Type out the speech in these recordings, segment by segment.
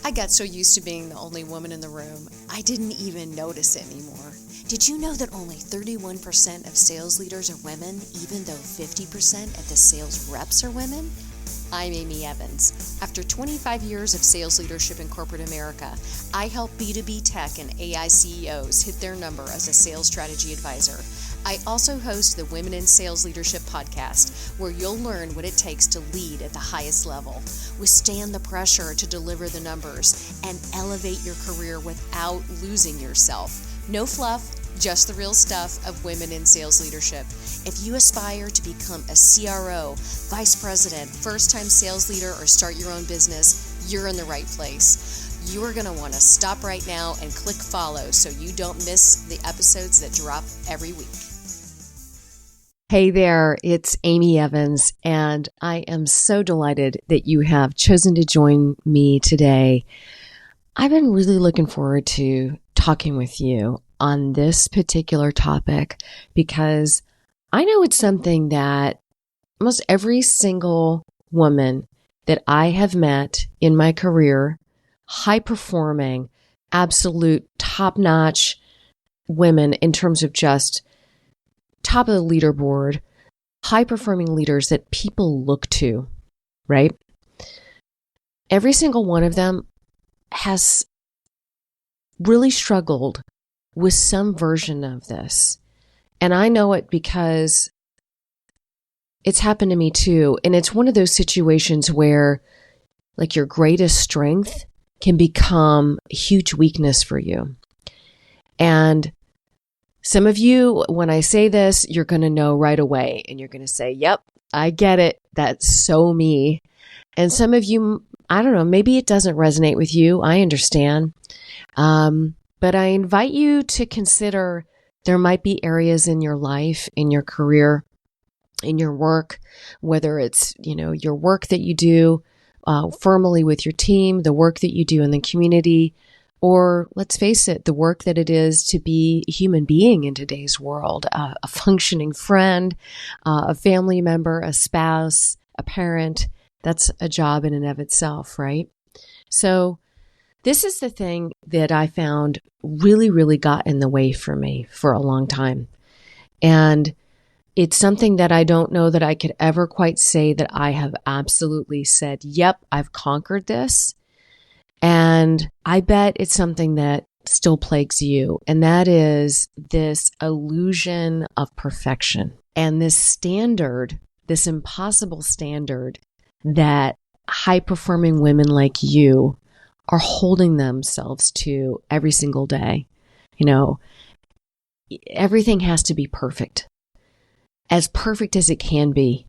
I got so used to being the only woman in the room, I didn't even notice it anymore. Did you know that only 31% of sales leaders are women, even though 50% of the sales reps are women? I'm Amy Evans. After 25 years of sales leadership in corporate America, I help B2B tech and AI CEOs hit their number as a sales strategy advisor. I also host the Women in Sales Leadership podcast, where you'll learn what it takes to lead at the highest level, withstand the pressure to deliver the numbers, and elevate your career without losing yourself. No fluff, just the real stuff of women in sales leadership. If you aspire to become a CRO, vice president, first-time sales leader, or start your own business, you're in the right place. You are going to want to stop right now and click follow so you don't miss the episodes that drop every week. Hey there, it's Amy Evans, and I am so delighted that you have chosen to join me today. I've been really looking forward to talking with you on this particular topic because I know it's something that almost every single woman that I have met in my career, high-performing, absolute top-notch women in terms of just top of the leaderboard, high-performing leaders that people look to, right? Every single one of them has really struggled with some version of this. And I know it because it's happened to me too. And it's one of those situations where like your greatest strength can become a huge weakness for you. And some of you, when I say this, you're going to know right away and you're going to say, yep, I get it. That's so me. And some of you, I don't know, maybe it doesn't resonate with you. I understand. But I invite you to consider there might be areas in your life, in your career, in your work, whether it's, your work that you do formally with your team, the work that you do in the community, or let's face it, the work that it is to be a human being in today's world, a functioning friend, a family member, a spouse, a parent. That's a job in and of itself, right? So this is the thing that I found really, really got in the way for me for a long time. And it's something that I don't know that I could ever quite say that I have absolutely said, yep, I've conquered this. And I bet it's something that still plagues you. And that is this illusion of perfection and this standard, this impossible standard that high-performing women like you are holding themselves to every single day. Everything has to be perfect, as perfect as it can be.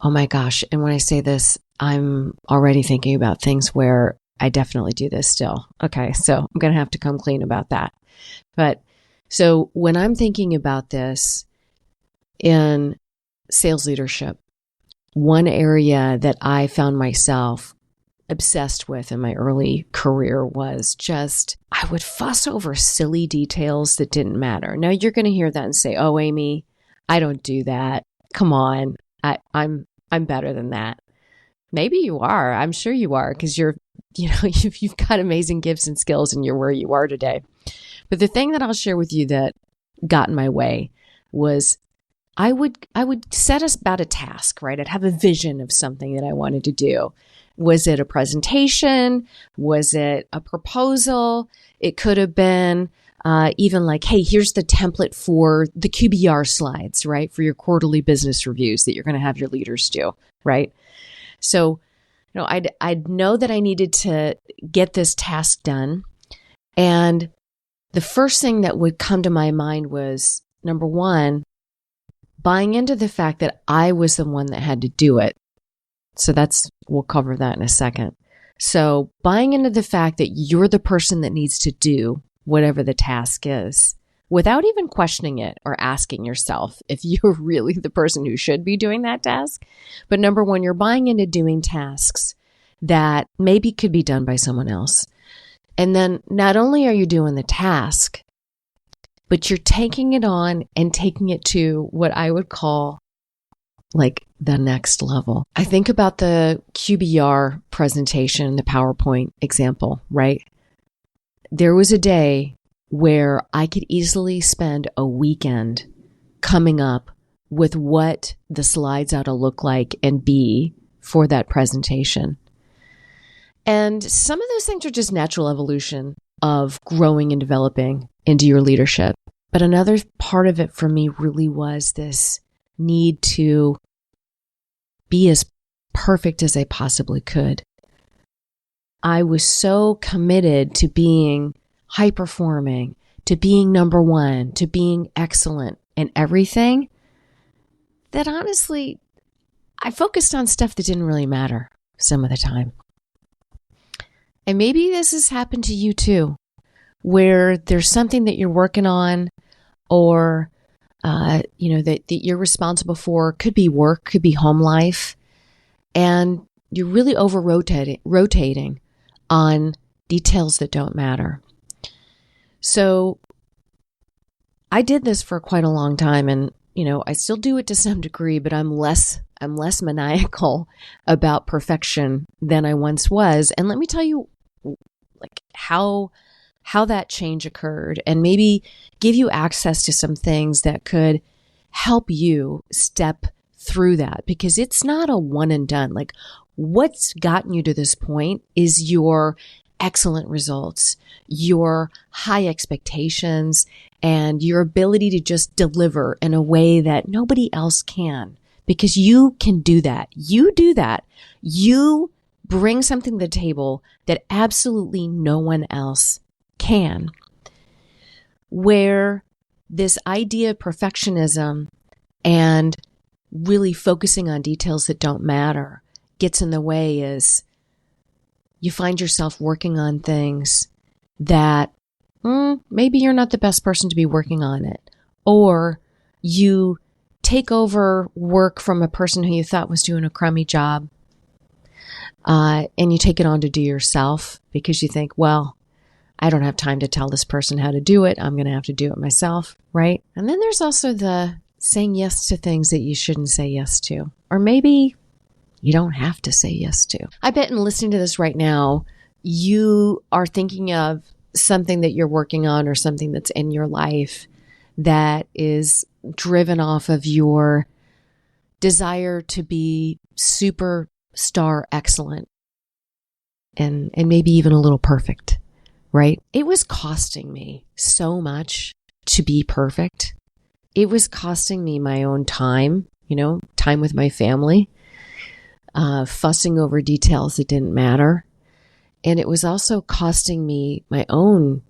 Oh my gosh. And when I say this, I'm already thinking about things where I definitely do this still. Okay, so I'm going to have to come clean about that. But so when I'm thinking about this in sales leadership, one area that I found myself obsessed with in my early career was just, I would fuss over silly details that didn't matter. Now you're going to hear that and say, oh, Amy, I don't do that. Come on. I'm better than that. Maybe you are. I'm sure you are, because you've got amazing gifts and skills and you're where you are today. But the thing that I'll share with you that got in my way was I would set us about a task, right? I'd have a vision of something that I wanted to do. Was it a presentation? Was it a proposal? It could have been even like, hey, here's the template for the QBR slides, right? For your quarterly business reviews that you're going to have your leaders do, right? So, I'd know that I needed to get this task done. And the first thing that would come to my mind was, number one, buying into the fact that I was the one that had to do it. So we'll cover that in a second. So buying into the fact that you're the person that needs to do whatever the task is, without even questioning it or asking yourself if you're really the person who should be doing that task. But number one, you're buying into doing tasks that maybe could be done by someone else. And then not only are you doing the task, but you're taking it on and taking it to what I would call like the next level. I think about the QBR presentation, the PowerPoint example, right? There was a day where I could easily spend a weekend coming up with what the slides ought to look like and be for that presentation. And some of those things are just natural evolution of growing and developing into your leadership. But another part of it for me really was this need to be as perfect as I possibly could. I was so committed to being high performing, to being number one, to being excellent in everything, that honestly, I focused on stuff that didn't really matter some of the time. And maybe this has happened to you too, where there's something that you're working on or, that you're responsible for. Could be work, could be home life. And you're really rotating on details that don't matter. So I did this for quite a long time, and I still do it to some degree, but I'm less maniacal about perfection than I once was. And let me tell you how that change occurred, and maybe give you access to some things that could help you step through that, because it's not a one and done. Like, what's gotten you to this point is your excellent results, your high expectations, and your ability to just deliver in a way that nobody else can, because you can do that. You do that. You bring something to the table that absolutely no one else can. Where this idea of perfectionism and really focusing on details that don't matter gets in the way is you find yourself working on things that maybe you're not the best person to be working on it. Or you take over work from a person who you thought was doing a crummy job, and you take it on to do yourself because you think, well, I don't have time to tell this person how to do it. I'm going to have to do it myself, right? And then there's also the saying yes to things that you shouldn't say yes to, or maybe you don't have to say yes to. I bet in listening to this right now, you are thinking of something that you're working on or something that's in your life that is driven off of your desire to be superstar excellent and maybe even a little perfect, right? It was costing me so much to be perfect. It was costing me my own time, time with my family, fussing over details that didn't matter. And it was also costing me my own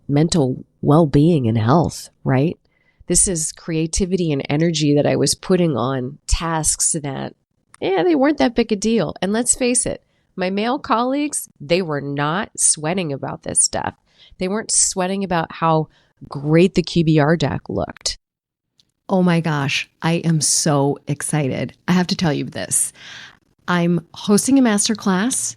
mental well-being and health, right? This is creativity and energy that I was putting on tasks that, they weren't that big a deal. And let's face it, my male colleagues, they were not sweating about this stuff. They weren't sweating about how great the QBR deck looked. Oh my gosh, I am so excited. I have to tell you this. I'm hosting a masterclass,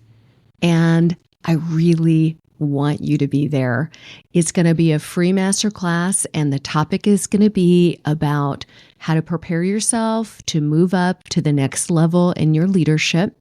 and I really want you to be there. It's going to be a free masterclass, and the topic is going to be about how to prepare yourself to move up to the next level in your leadership.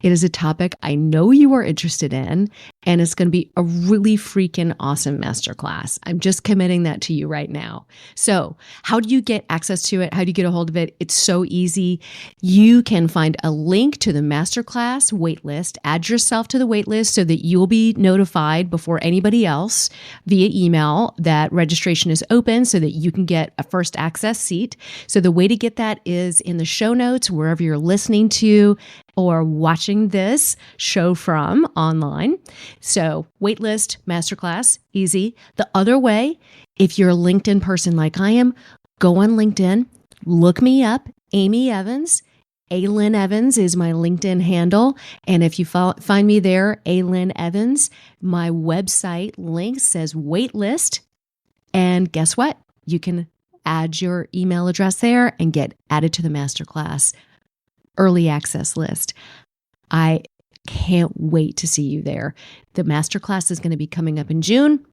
It is a topic I know you are interested in, and it's going to be a really freaking awesome masterclass. I'm just committing that to you right now. So how do you get access to it? How do you get a hold of it? It's so easy. You can find a link to the masterclass waitlist. Add yourself to the waitlist so that you'll be notified before anybody else via email that registration is open so that you can get a first access seat. So the way to get that is in the show notes, wherever you're listening to or watching this show from online. So waitlist, masterclass, easy. The other way, if you're a LinkedIn person like I am, go on LinkedIn, look me up, Amy Evans. Aylin Evans is my LinkedIn handle. And if you find me there, Aylin Evans, my website link says waitlist. And guess what? You can add your email address there and get added to the masterclass early access list. I can't wait to see you there. The masterclass is going to be coming up in June.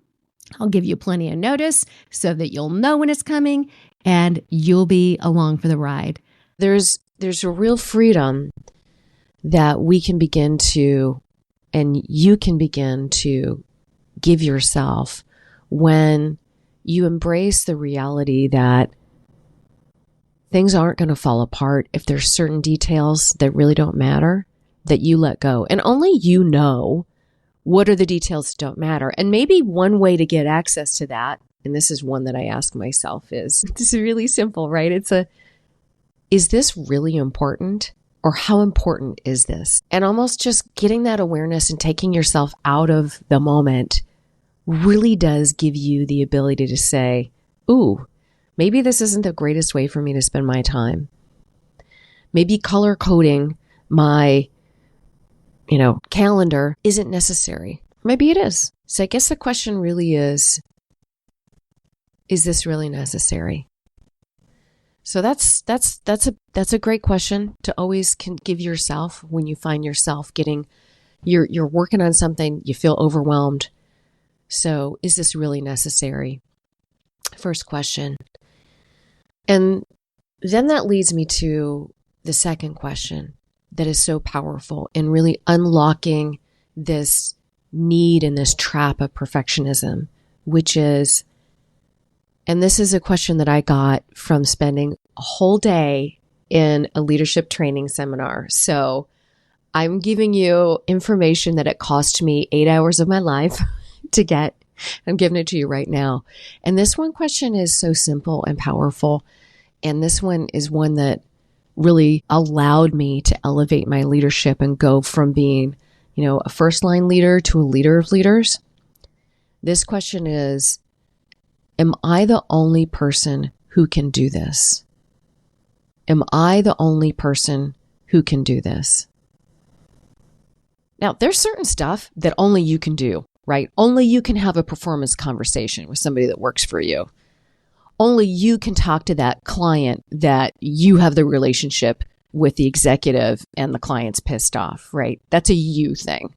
I'll give you plenty of notice so that you'll know when it's coming and you'll be along for the ride. There's there's a real freedom that we can begin to, and you can begin to give yourself when you embrace the reality that things aren't going to fall apart if there's certain details that really don't matter, that you let go. And only you know what are the details that don't matter. And maybe one way to get access to that, and this is one that I ask myself, is this is really simple, right? Is this really important? Or how important is this? And almost just getting that awareness and taking yourself out of the moment really does give you the ability to say, ooh, maybe this isn't the greatest way for me to spend my time. Maybe color coding my, calendar isn't necessary. Maybe it is. So I guess the question really is this really necessary? So that's a great question to always give yourself when you find yourself you're working on something, you feel overwhelmed. So is this really necessary? First question. And then that leads me to the second question that is so powerful in really unlocking this need and this trap of perfectionism, which is, and this is a question that I got from spending a whole day in a leadership training seminar. So I'm giving you information that it cost me 8 hours of my life to get. I'm giving it to you right now. And this one question is so simple and powerful. And this one is one that really allowed me to elevate my leadership and go from being, a first line leader to a leader of leaders. This question is, am I the only person who can do this? Am I the only person who can do this? Now, there's certain stuff that only you can do, right? Only you can have a performance conversation with somebody that works for you. Only you can talk to that client that you have the relationship with the executive and the client's pissed off, right? That's a you thing.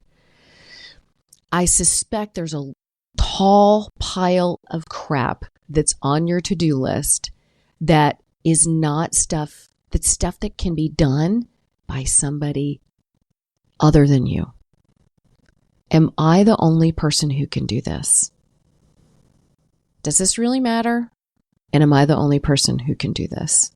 I suspect there's a tall pile of crap that's on your to-do list that is not stuff that can be done by somebody other than you. Am I the only person who can do this? Does this really matter? And am I the only person who can do this?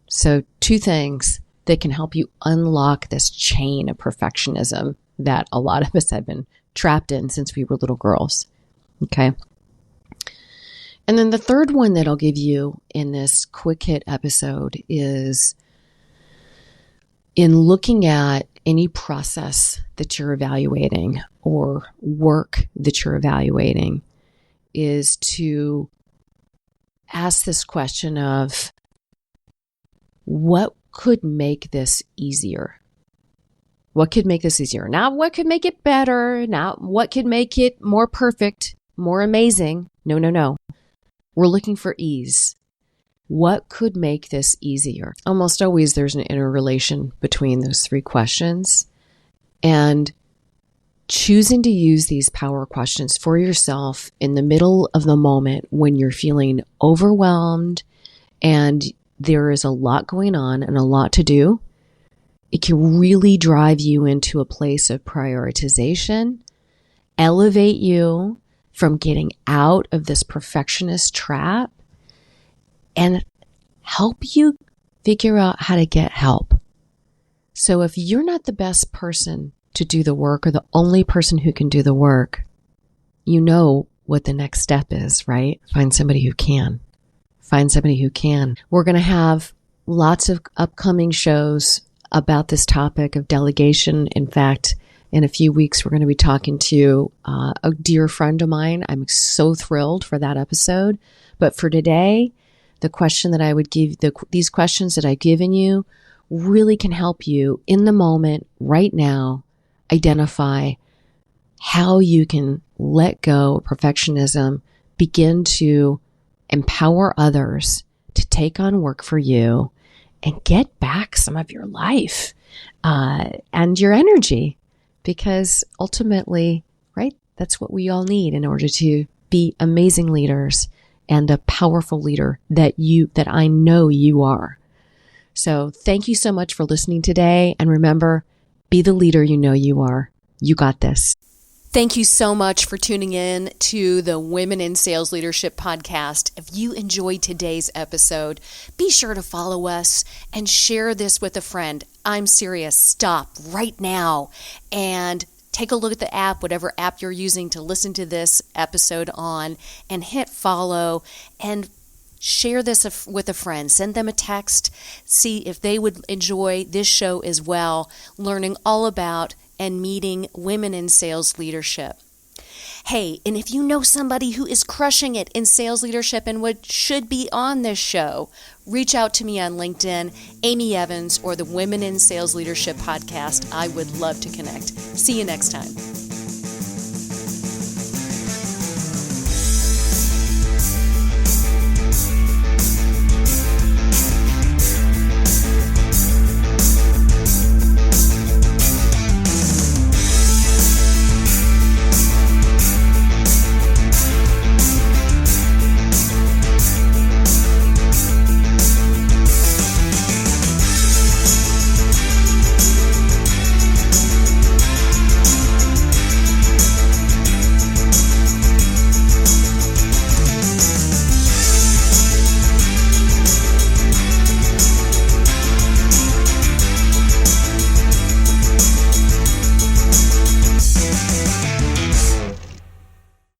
So 2 things that can help you unlock this chain of perfectionism that a lot of us have been trapped in since we were little girls. Okay. And then the third one that I'll give you in this quick hit episode is in looking at any process that you're evaluating or work that you're evaluating is to ask this question of what could make this easier? What could make this easier? Not what could make it better, not what could make it more perfect, more amazing. No. We're looking for ease. What could make this easier? Almost always there's an interrelation between those 3 questions. And choosing to use these power questions for yourself in the middle of the moment when you're feeling overwhelmed and there is a lot going on and a lot to do, it can really drive you into a place of prioritization, elevate you from getting out of this perfectionist trap, and help you figure out how to get help. So if you're not the best person to do the work or the only person who can do the work, you know what the next step is, right? Find somebody who can. Find somebody who can. We're going to have lots of upcoming shows about this topic of delegation. In fact, in a few weeks, we're going to be talking to a dear friend of mine. I'm so thrilled for that episode. But for today, the question that I would give, these questions that I've given you really can help you in the moment right now identify how you can let go of perfectionism, begin to empower others to take on work for you and get back some of your life and your energy, because ultimately, right, that's what we all need in order to be amazing leaders and a powerful leader that I know you are. So thank you so much for listening today. And remember, be the leader you know you are. You got this. Thank you so much for tuning in to the Women in Sales Leadership podcast. If you enjoyed today's episode, be sure to follow us and share this with a friend. I'm serious. Stop right now and take a look at the app, whatever app you're using to listen to this episode on, and hit follow and share this with a friend. Send them a text. See if they would enjoy this show as well, learning all about and meeting women in sales leadership. Hey, and if you know somebody who is crushing it in sales leadership and should be on this show, reach out to me on LinkedIn, Amy Evans, or the Women in Sales Leadership podcast. I would love to connect. See you next time.